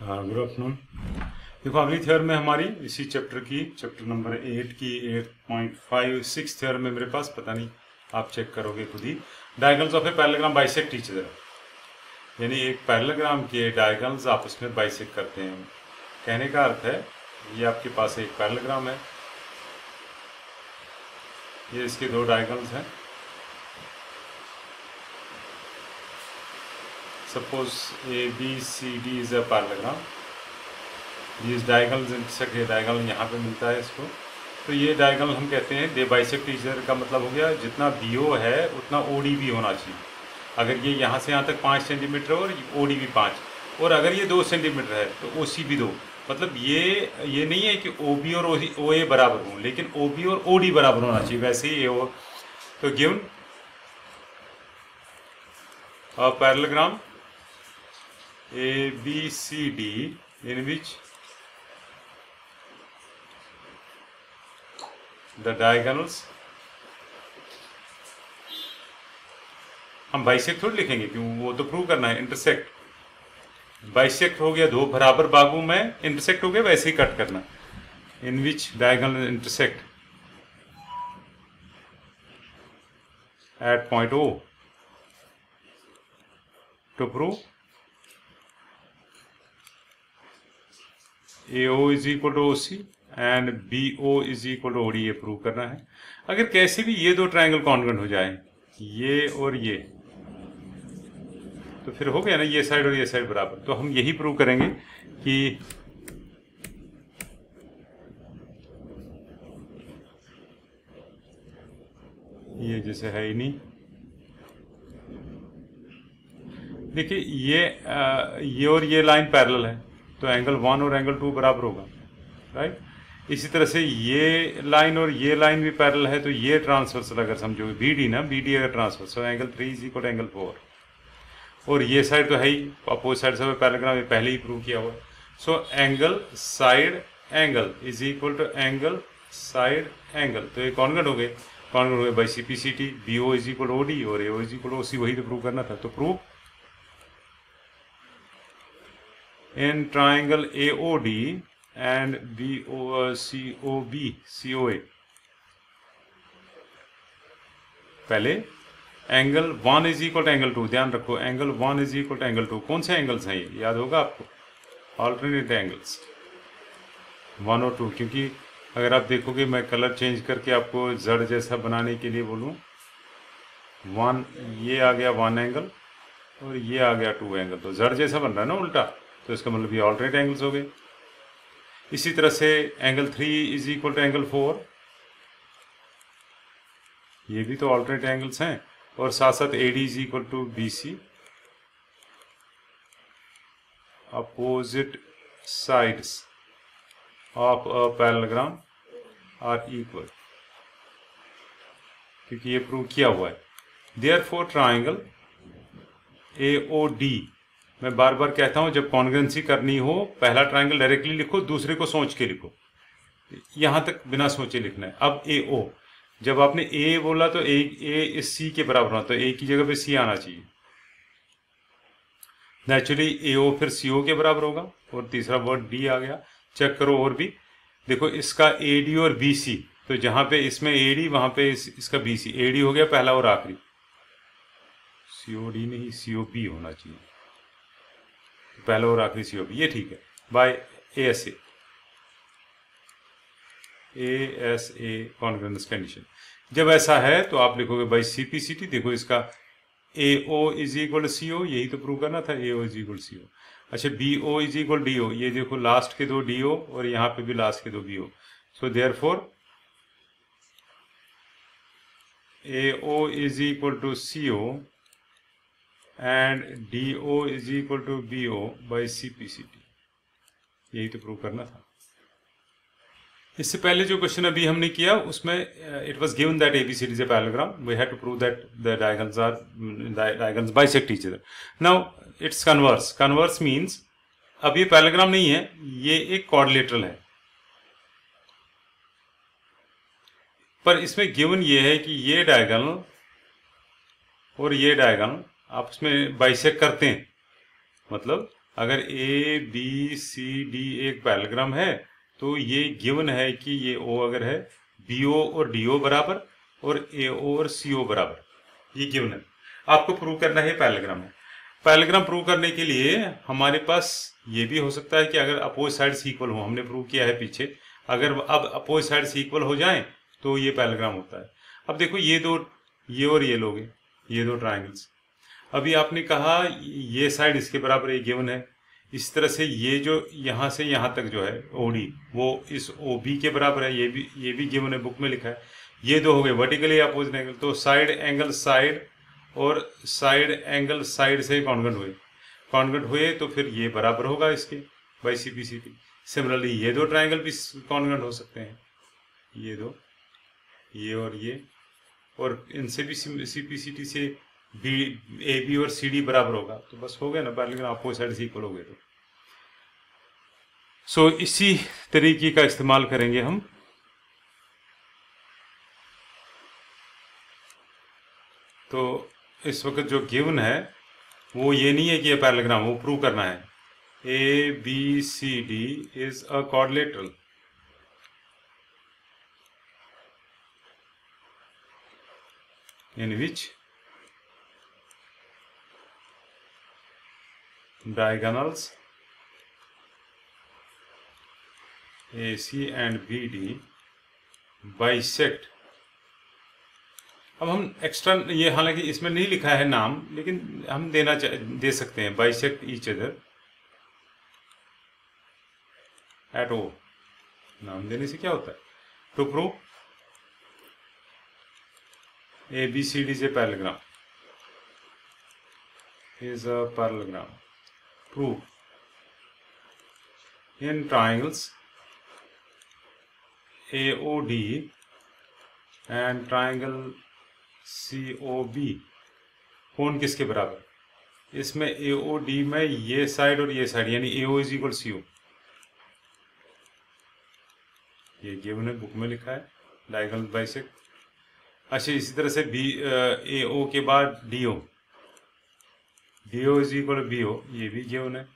Good afternoon. देखो अगली theorem में हमारी इसी चैप्टर नंबर 8 की 8.56 थ्योरम में मेरे पास, पता नहीं आप चेक करोगे खुद ही, diagonals of a parallelogram bisect each other, यानी एक पैरेललोग्राम के डायगोनल्स आपस में बाइसेक्ट करते हैं। कहने का अर्थ है ये आपके पास एक पैरेललोग्राम है, ये इसके दो डायगोनल्स हैं। Suppose ABCD is a parallelogram, these diagonals intersect, ये डायगोनल यहाँ पे मिलता है इसको, तो ये डायगोनल हम कहते हैं दे बाइसेक्ट ईच अदर का मतलब हो गया जितना BO है उतना OD भी होना चाहिए। अगर ये यहाँ से यहाँ तक 5 सेंटीमीटर और OD भी 5, और अगर ये 2 सेंटीमीटर है तो OC भी 2। मतलब ये नहीं है कि OB और OA बराबर हों, लेकिन OB और OD बराबर होना चाहिए, वैसे ही ये हो। तो given a parallelogram ABCD in which the diagonals, हम बाइसेक्ट थोड़ी लिखेंगे क्यों, वो तो प्रूव करना है। इंटरसेक्ट, बाइसेक्ट हो गया दो बराबर बागों में, इंटरसेक्ट हो गया वैसे ही कट करना। In which diagonal intersect at point O to prove AO is equal to OC and BO is equal to OD, ये प्रूव करना है। अगर कैसे भी ये दो ट्रायंगल कॉन्ग्रुएंट हो जाए, ये और ये, तो फिर हो गया ना ये साइड और ये साइड बराबर। तो हम यही प्रूव करेंगे कि ये जैसे है ही नहीं। देखिए ये और ये लाइन पैरेलल है, तो एंगल 1 और एंगल 2 बराबर होगा, राइट। इसी तरह से ये लाइन और ये लाइन भी पैरेलल है, तो ये ट्रांसवर्सल अगर समझोगे BD ना, BD अगर ट्रांसवर्सल, तो angle 3 is equal to angle 4। और ये साइड तो है ही अपोजिट साइड से पैरेललोग्राम, ये पहले ही प्रूव किया हुआ है। So angle side angle is equal to angle side angle, तो ये कॉन्ग्रुएंट हो गए, कॉन्ग्रुएंट हो गए by CPCT। BO is equal to OD और AO is equal to OC, वही तो प्रूव करना था। तो prove in triangle AOD and COA, पहले angle 1 is equal to angle 2, ध्यान रखो angle 1 is equal to angle 2। कौन से एंगल्स हैं ये, याद होगा आपको, ऑल्टरनेट एंगल्स 1 और 2। क्योंकि अगर आप देखोगे मैं कलर चेंज करके आपको जड़ जैसा बनाने के लिए बोलूँ, 1 ये आ गया 1 एंगल और ये आ गया 2 एंगल, तो जड़ जैसा बन रहा है ना उल्टा, तो इसका मतलब ये ऑल्टरनेट एंगल्स हो गए। इसी तरह से angle 3 is equal to angle 4, ये भी तो ऑल्टरनेट एंगल्स हैं। और साथ साथ AD is equal to BC, opposite sides of a parallelogram are equal, क्योंकि ये प्रूव किया हुआ है। देयरफॉर ट्राइंगल AOD, मैं बार बार कहता हूं जब कॉन्ग्रुएंसी करनी हो, पहला ट्रायंगल डायरेक्टली लिखो, दूसरे को सोच के लिखो, यहां तक बिना सोचे लिखना है। अब AO, जब आपने A बोला तो A इस C के बराबर होना, तो A की जगह पे C आना चाहिए। नेचुरली AO फिर CO के बराबर होगा, और तीसरा वर्ड D आ गया। चेक करो और भी, देखो इसका AD और BC, तो जहां पे इसमें AD वहां पे इसका BC, AD हो गया पहला और आखिरी, COD नहीं COP होना चाहिए, पहला और आखिरी COP, ये ठीक है। बाय ASA कॉन्ग्रुएंस कंडीशन, जब ऐसा है तो आप लिखोगे बाय CPCT। देखो इसका AO is equal to CO, यही तो प्रूव करना था, AO इज इक्वल CO। अच्छा BO इज इक्वल DO, ये देखो लास्ट के दो DO और यहाँ पे भी लास्ट के दो BO, so therefore AO is equal to CO and DO is equal to BO by CPCT, यही तो प्रूव करना था। इससे पहले जो क्वेश्चन अभी हमने किया उसमें it was given that ABCD is a parallelogram, we had to prove that the diagonals bisect each other. Now it's converse, converse means अब ये पैरेललोग्राम नहीं है, ये एक क्वाड्रिलेटरल है, पर इसमें गिवन ये है कि ये डायगोनल और ये डायगोनल आपस में बाइसेक्ट करते हैं, मतलब अगर ए बी सी डी एक पैरेललोग्राम है तो ये गिवन है कि ये ओ अगर है, बी ओ और डी ओ बराबर और ए ओ और सी ओ बराबर, ये गिवन है। आपको प्रूव करना है पैरेललोग्राम है। पैरेललोग्राम प्रूव करने के लिए हमारे पास ये भी हो सकता है कि अगर अपोज साइड्स इक्वल हो, हमने प्रूव किया है पीछे, अगर अब अपोज साइड्स इक्वल हो जाएं तो ये पैरेललोग्राम होता है। अब देखो ये दो, ये और ये लोग हैं, ये दो ट्राइंगल्स। अभी आपने कहा ये साइड इसके बराबर, ये गिवन है। इस तरह से ये जो यहाँ से यहाँ तक जो है ओडी, वो इस ओ बी के बराबर है, ये भी गिवन है, बुक में लिखा है। ये दो हो गए वर्टिकली अपोजिट एंगल, तो साइड एंगल साइड और साइड एंगल साइड से कॉन्ग्रुएंट हुए तो फिर ये बराबर होगा इसके by C P C T. Similarly ये दो ट्राइंगल भी कॉन्ग्रुएंट हो सकते हैं, ये दो, ये और इनसे भी सी पी सी टी से बी ए बी और सी डी बराबर होगा, तो बस हो गया ना पैरेललोग्राम, अपोजिट साइड से इक्वल हो गए। तो सो इसी तरीके का इस्तेमाल करेंगे हम। तो इस वक्त जो गिवन है वो ये नहीं है कि ये पैरेललोग्राम, वो प्रूव करना है। A B C D is a quadrilateral, in which diagonals AC and BD bisect। अब हम एक्स्ट्रा, ये हालांकि इसमें नहीं लिखा है नाम, लेकिन हम दे सकते हैं bisect each other at O। नाम देने से क्या होता है? To prove A B C D is a parallelogram, is a parallelogram. Prove in triangles AOD and triangle COB कोण किसके बराबर? इसमें AOD में ये साइड और ये साइड, यानी AO इज इक्वल CO, ये गिवन है, बुक में लिखा है, डायगोनल बाइसेक्ट। अच्छा, इसी तरह से बी ए ओ के बाद D O is equal B O, ये भी गिवन है,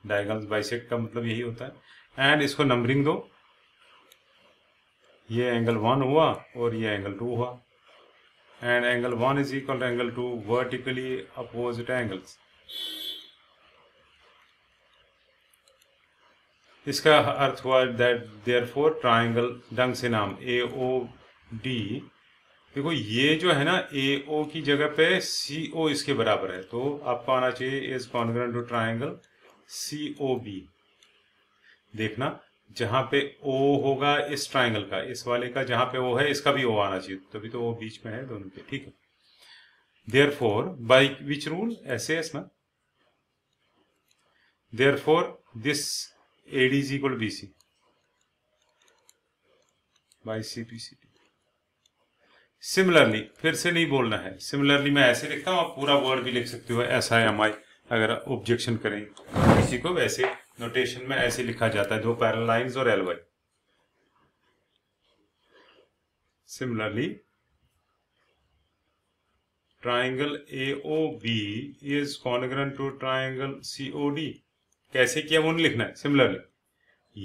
डायगोनल बाइसेक्ट का मतलब यही होता है। एंड इसको नंबरिंग दो, ये एंगल 1 हुआ और ये एंगल 2 हुआ, and angle 1 is equal to angle 2 vertically opposite angles. इसका अर्थ हुआ दैट देयरफॉर ट्राइंगल, ढंग से नाम ए ओ डी, देखो ये जो है ना ए ओ की जगह पे सी ओ इसके बराबर है, तो आपको आना चाहिए is congruent to triangle C O B. देखना जहां पे ओ होगा इस ट्राइंगल का, इस वाले का जहां पे ओ है, इसका भी ओ आना चाहिए, तभी तो वो बीच में है दोनों के, ठीक है। Therefore by which rule? SAS ना, therefore this AD is equal BC by C P C T. Similarly, फिर से नहीं बोलना है, सिमिलरली मैं ऐसे लिखता हूँ, आप पूरा वर्ड भी लिख सकते हो एस आई एम आई, अगर ऑब्जेक्शन करें किसी को, वैसे नोटेशन में ऐसे लिखा जाता है, दो पैरेलल लाइंस और L Y. Similarly triangle A O B is congruent to triangle C O D. कैसे किया वो नहीं लिखना है, सिमिलरली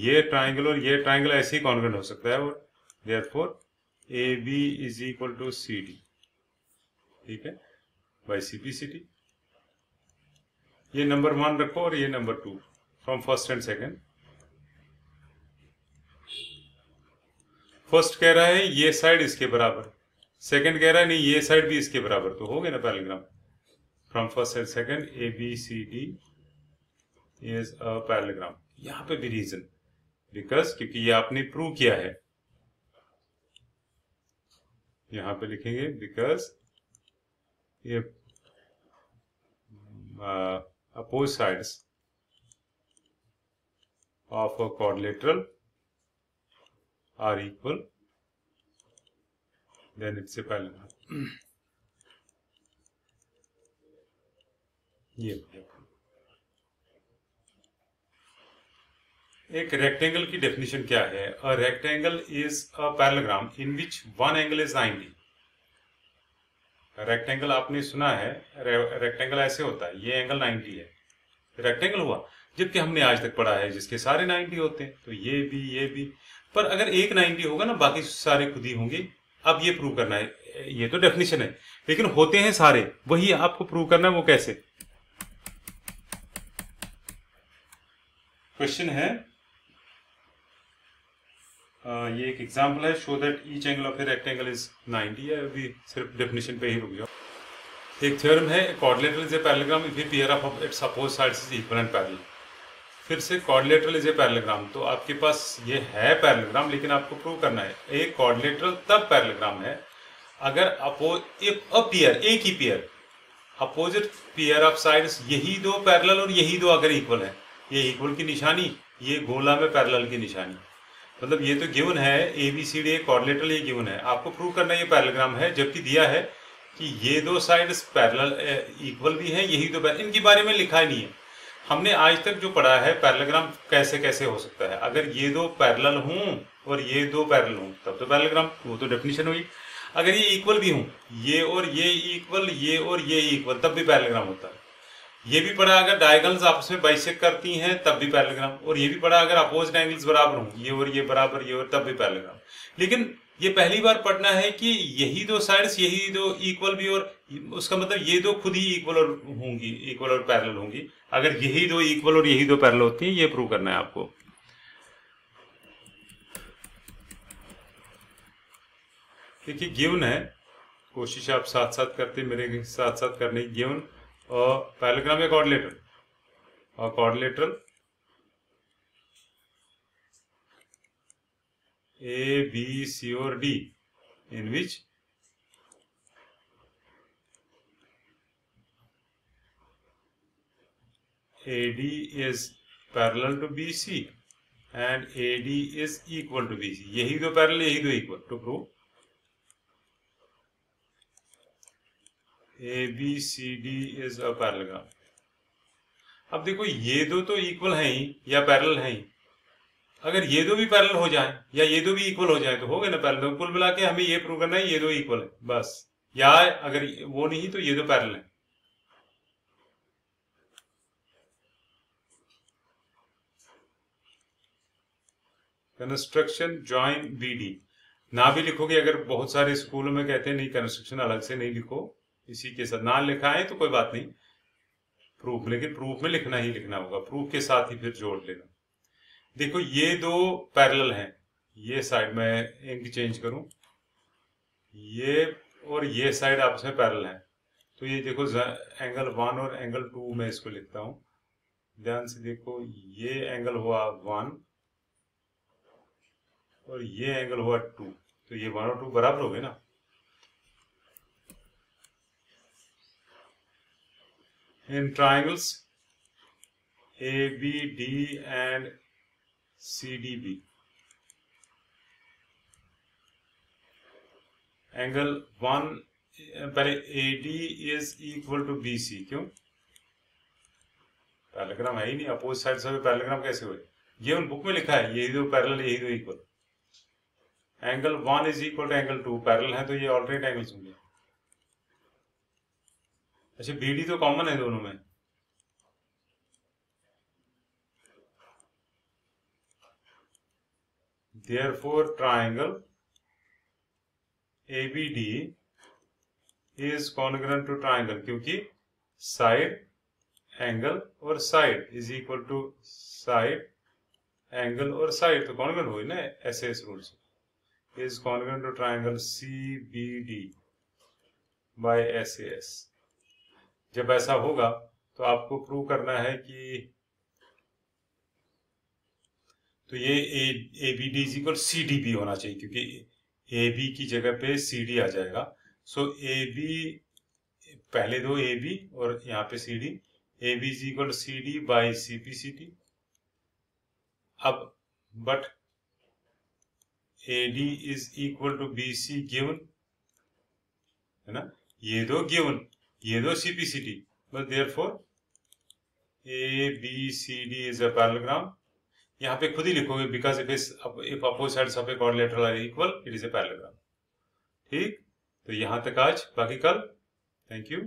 ये ट्राइंगल और ये ट्राइंगल ऐसे ही कॉन्ग्रुएंट हो सकता है, और therefore A B is equal to C D, ठीक है, by C P C T. ये नंबर 1 रखो और ये number 2 from first and second. First कह रहा है ये साइड इसके बराबर, सेकंड कह रहा है नहीं ये साइड भी इसके बराबर, तो हो गया ना parallelogram. From first and second A B C D is a parallelogram. यहां पे भी रीजन, बिकॉज क्योंकि ये आपने प्रूव किया है, यहां पे लिखेंगे बिकॉज ये oppose sides of a quadrilateral are equal, then it's a parallelogram। ये एक रेक्टेंगल की डेफिनेशन क्या है? A rectangle is a parallelogram in which one angle is 90। Rectangle आपने सुना है, रेक्टेंगल ऐसे होता है, ये एंगल 90 है, रेक्टेंगल हुआ, जबकि हमने आज तक पढ़ा है जिसके सारे 90 होते हैं, तो ये भी, पर अगर एक 90 होगा ना, बाकी सारे खुद ही होंगे। अब ये प्रूव करना है, ये तो डेफिनेशन है, लेकिन होते हैं सारे, वही आपको प्रूव करना है। वो कैसे? क्वेश्चन है, ये एक एग्जांपल है, show that each angle of a rectangle is 90 है। अभी सिर्फ डेफिनेशन पे ही रुक जाओ। एक थ्योरम है, quadrilateral is a parallelogram if a pair of its opposite sides is equal and parallel. फिर से क्वाड्रिलेटरल इज ए पैरेललोग्राम, तो आपके पास ये है पैरेललोग्राम, लेकिन आपको प्रूव करना है एक क्वाड्रिलेटरल तब पैरेललोग्राम है अगर एक ही pair opposite pair of sides, यही दो पैरेलल और यही दो अगर इक्वल है, ये इक्वल की निशानी, ये गोला में पैरेलल की निशानी, मतलब ये तो गिवन है ABCD एक क्वाड्रिलेटरल, ये गिवन है, आपको प्रूव करना है ये पैरेललोग्राम है, जबकि दिया है कि ये दो साइड्स पैरेलल इक्वल भी हैं, यही दो पैरेलल, इनके बारे में लिखा ही नहीं है। हमने आज तक जो पढ़ा है पैरेललोग्राम कैसे कैसे हो सकता है, अगर ये दो पैरेलल हों और ये दो पैरेलल हों तब तो पैरेललोग्राम, वो तो डेफिनेशन हुई। अगर ये इक्वल भी हों, ये और ये इक्वल, ये और ये इक्वल, तब भी पैरेललोग्राम होता है। ये भी पढ़ा अगर डायगोनल्स आपस में बाइसेक्ट करती हैं तब भी पैरेललोग्राम, और ये भी पढ़ा अगर अपोजिट एंगल्स बराबर हों, ये और ये बराबर, ये और, तब भी पैरेललोग्राम। लेकिन ये पहली बार पढ़ना है कि यही दो साइड्स, यही दो इक्वल भी, और उसका मतलब ये दो खुद ही इक्वल और होंगी, इक्वल और पैरेलल होंगी। अगर यही दो इक्वल और यही दो पैरेलल होती हैं, ये प्रूव करना है आपको। देखिए गिवन है, कोशिश आप साथ साथ करते, मेरे साथ साथ करने की। गिवन और पैरेललोग्राम या क्वाड्रिलेटरल, और क्वाड्रिलेटरल A, B, C और D in which AD is parallel to BC and AD is equal to BC, यही दो पैरेलल, यही दो equal, to prove ABCD is a parallelogram। अब देखो ये दो तो इक्वल हैं ही या पैरेलल हैं ही, अगर ये दो भी पैरेलल हो जाए या ये दो भी इक्वल हो जाए तो हो गए ना पैरेलल। कुल मिला के हमें ये प्रूव करना है ये दो इक्वल है बस, या अगर वो नहीं तो ये दो पैरेलल है। कंस्ट्रक्शन जॉइन BD ना भी लिखोगे, अगर बहुत सारे स्कूलों में कहते हैं नहीं कंस्ट्रक्शन अलग से नहीं लिखो, इसी के साथ ना लिखा है तो कोई बात नहीं, प्रूफ, लेकिन प्रूफ में लिखना ही लिखना होगा, प्रूफ के साथ ही फिर जोड़ लेना। देखो ये दो पैरेलल हैं, ये साइड में इंक चेंज करूं, ये और ये साइड आपस में पैरेलल हैं, तो ये देखो एंगल 1 और एंगल 2 में इसको लिखता हूं, ध्यान से देखो, ये एंगल हुआ 1 और ये एंगल हुआ 2, तो ये 1 और 2 बराबर हो गए ना। In triangles ABD and CDB angle 1, पहले AD is equal to BC, क्यों? पैरेललोग्राम है ही नहीं, अपोजिट साइड से पैरेललोग्राम कैसे हुए? ये उन बुक में लिखा है यही दो पैरेलल, यही दो equal. Angle 1 is equal to angle 2, parallel है तो ये ऑल्टरनेट एंगल्स होंगे। अच्छा BD तो कॉमन है दोनों में, therefore triangle ABD is congruent to triangle, क्योंकि साइड एंगल और side is equal to side angle और साइड, तो कॉन्ग्रुएंट हुई ना SAS रूल से। Is congruent to triangle CBD by SAS। जब ऐसा होगा तो आपको प्रूव करना है कि तो ये ABD इज इक्वल CDB होना चाहिए, क्योंकि AB की जगह पे CD आ जाएगा। सो AB, पहले दो AB और यहाँ पे CD, AB is equal CD by CPCD। अब but AD is equal to BC given है ना, ये दो गिवन, ये दो CPCD, but therefore ABCD is a parallelogram. यहाँ पे खुद ही लिखोगे because if opposite sides of a quadrilateral are equal it is a parallelogram. ठीक, तो यहाँ तक आज, बाकी कल। Thank you.